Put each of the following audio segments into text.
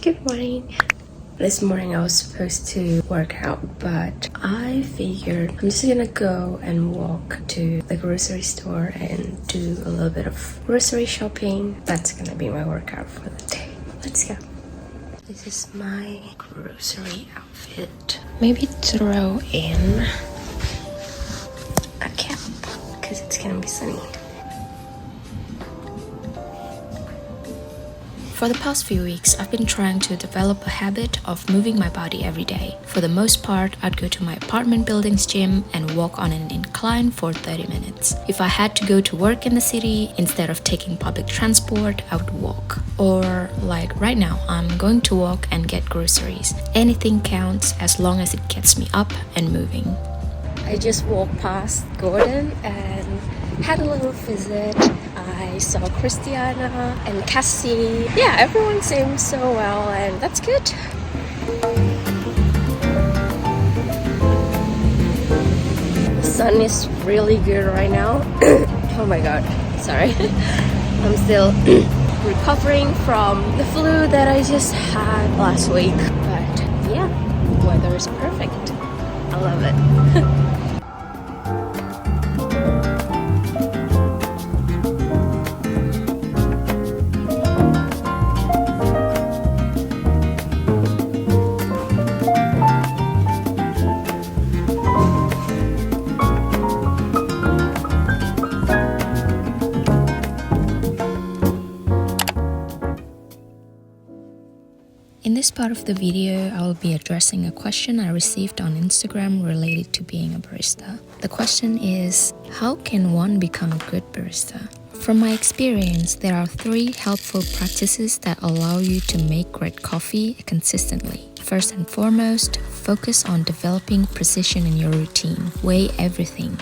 Good morning. This morning I was supposed to work out, but I figured I'm just gonna go and walk to the grocery store and do a little bit of grocery shopping. That's gonna be my workout for the day. Let's go. This is my grocery outfit. Maybe throw in a cap because it's gonna be sunny. For the past few weeks, I've been trying to develop a habit of moving my body every day. For the most part, I'd go to my apartment building's gym and walk on an incline for 30 minutes. If I had to go to work in the city, instead of taking public transport, I would walk. Or like right now, I'm going to walk and get groceries. Anything counts as long as it gets me up and moving. I just walked past Gordon and had a little visit. I saw Christiana and Cassie. Yeah, everyone seems so well and that's good. The sun is really good right now. Oh my god, sorry. I'm still recovering from the flu that I just had last week. But yeah, the weather is perfect. I love it. In this part of the video, I will be addressing a question I received on Instagram related to being a barista. The question is, how can one become a good barista? From my experience, there are 3 helpful practices that allow you to make great coffee consistently. First and foremost, focus on developing precision in your routine. Weigh everything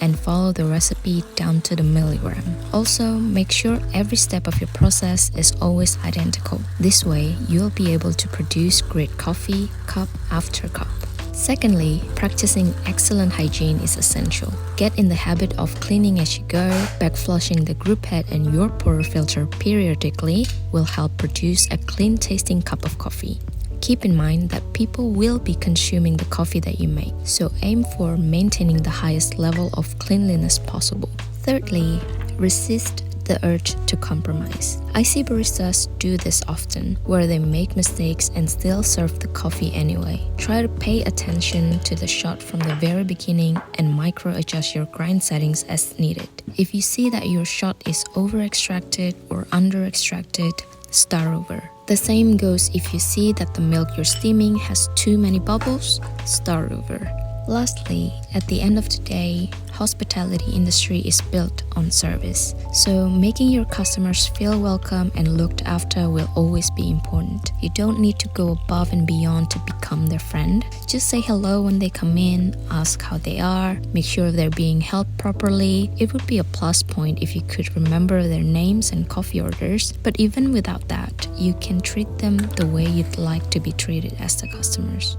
and follow the recipe down to the milligram. Also, make sure every step of your process is always identical. This way, you'll be able to produce great coffee cup after cup. Secondly, practicing excellent hygiene is essential. Get in the habit of cleaning as you go. Backflushing the group head and your pour filter periodically will help produce a clean-tasting cup of coffee. Keep in mind that people will be consuming the coffee that you make, so aim for maintaining the highest level of cleanliness possible. Thirdly, resist the urge to compromise. I see baristas do this often, where they make mistakes and still serve the coffee anyway. Try to pay attention to the shot from the very beginning and micro-adjust your grind settings as needed. If you see that your shot is over-extracted or under-extracted, start over. The same goes if you see that the milk you're steaming has too many bubbles, start over. Lastly, at the end of the day, hospitality industry is built on service. So making your customers feel welcome and looked after will always be important. You don't need to go above and beyond to become their friend. Just say hello when they come in, ask how they are, make sure they're being helped properly. It would be a plus point if you could remember their names and coffee orders, but even without that, you can treat them the way you'd like to be treated as the customers.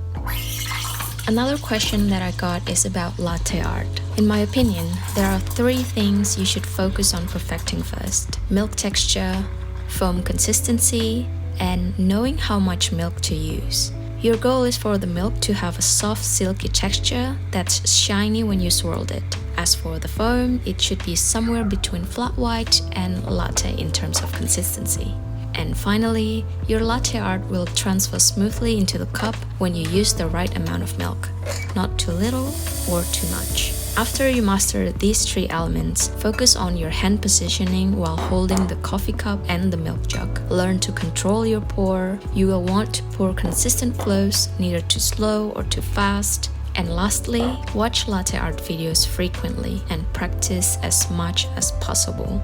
Another question that I got is about latte art. In my opinion, there are 3 things you should focus on perfecting first: milk texture, foam consistency, and knowing how much milk to use. Your goal is for the milk to have a soft, silky texture that's shiny when you swirled it. As for the foam, it should be somewhere between flat white and latte in terms of consistency. And finally, your latte art will transfer smoothly into the cup when you use the right amount of milk, not too little or too much. After you master these 3 elements, focus on your hand positioning while holding the coffee cup and the milk jug. Learn to control your pour. You will want to pour consistent flows, neither too slow or too fast. And lastly, watch latte art videos frequently and practice as much as possible.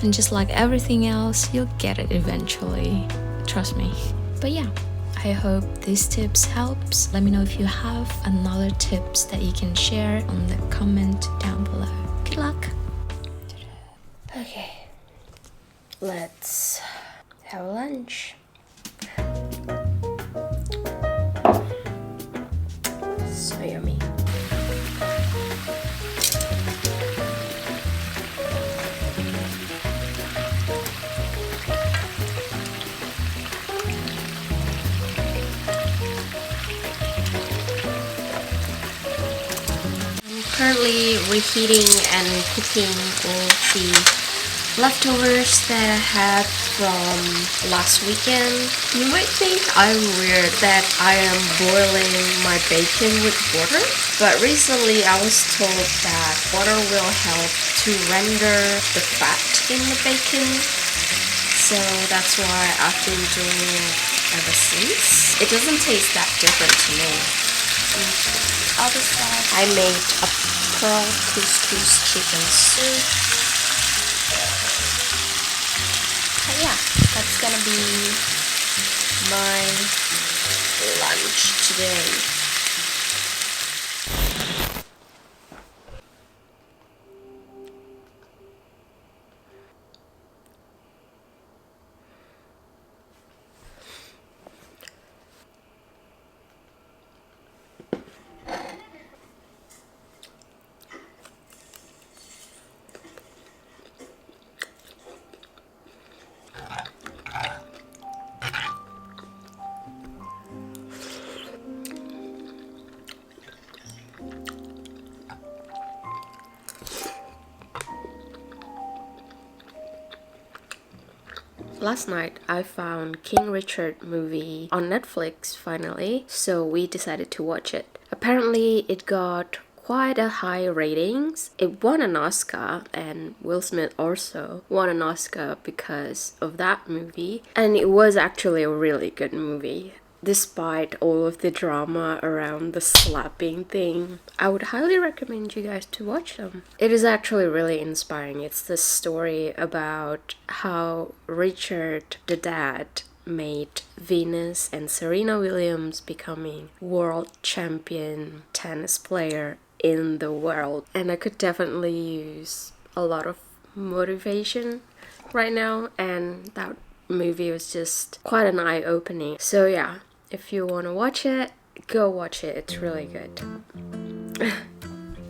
And just like everything else, you'll get it eventually. Trust me. But yeah, I hope these tips helps. Let me know if you have another tips that you can share on the comment down below. Good luck. Okay, let's have lunch. So yummy. currently reheating and cooking all the leftovers that I had from last weekend. You might think I'm weird that I am boiling my bacon with water, but recently I was told that water will help to render the fat in the bacon, so that's why I've been doing it ever since. It doesn't taste that different to me. Other side, I made a pearl couscous chicken soup. But yeah, that's gonna be my lunch today. Last night I found King Richard movie on Netflix finally, so we decided to watch it. Apparently it got quite a high ratings. It won an Oscar, and Will Smith also won an Oscar because of that movie, and it was actually a really good movie. Despite all of the drama around the slapping thing, I would highly recommend you guys to watch them. It is actually really inspiring. It's the story about how Richard, the dad, made Venus and Serena Williams becoming world champion tennis player in the world. And I could definitely use a lot of motivation right now, and that movie was just quite an eye-opening. So yeah, if you want to watch it, go watch it. It's really good.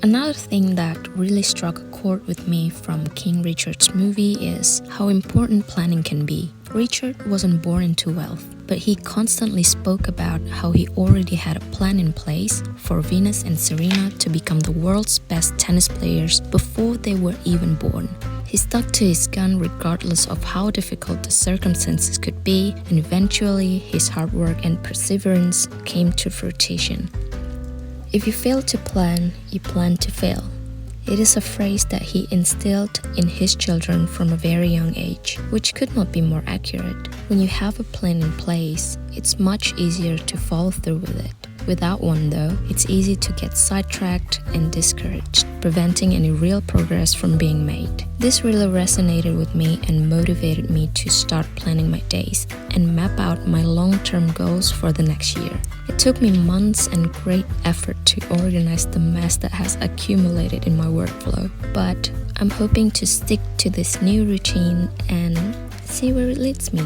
Another thing that really struck a chord with me from King Richard's movie is how important planning can be. Richard wasn't born into wealth, but he constantly spoke about how he already had a plan in place for Venus and Serena to become the world's best tennis players before they were even born. He stuck to his gun regardless of how difficult the circumstances could be, and eventually his hard work and perseverance came to fruition. If you fail to plan, you plan to fail. It is a phrase that he instilled in his children from a very young age, which could not be more accurate. When you have a plan in place, it's much easier to follow through with it. Without one though, it's easy to get sidetracked and discouraged, preventing any real progress from being made. This really resonated with me and motivated me to start planning my days and map out my long-term goals for the next year. It took me months and great effort to organize the mess that has accumulated in my workflow, but I'm hoping to stick to this new routine and see where it leads me.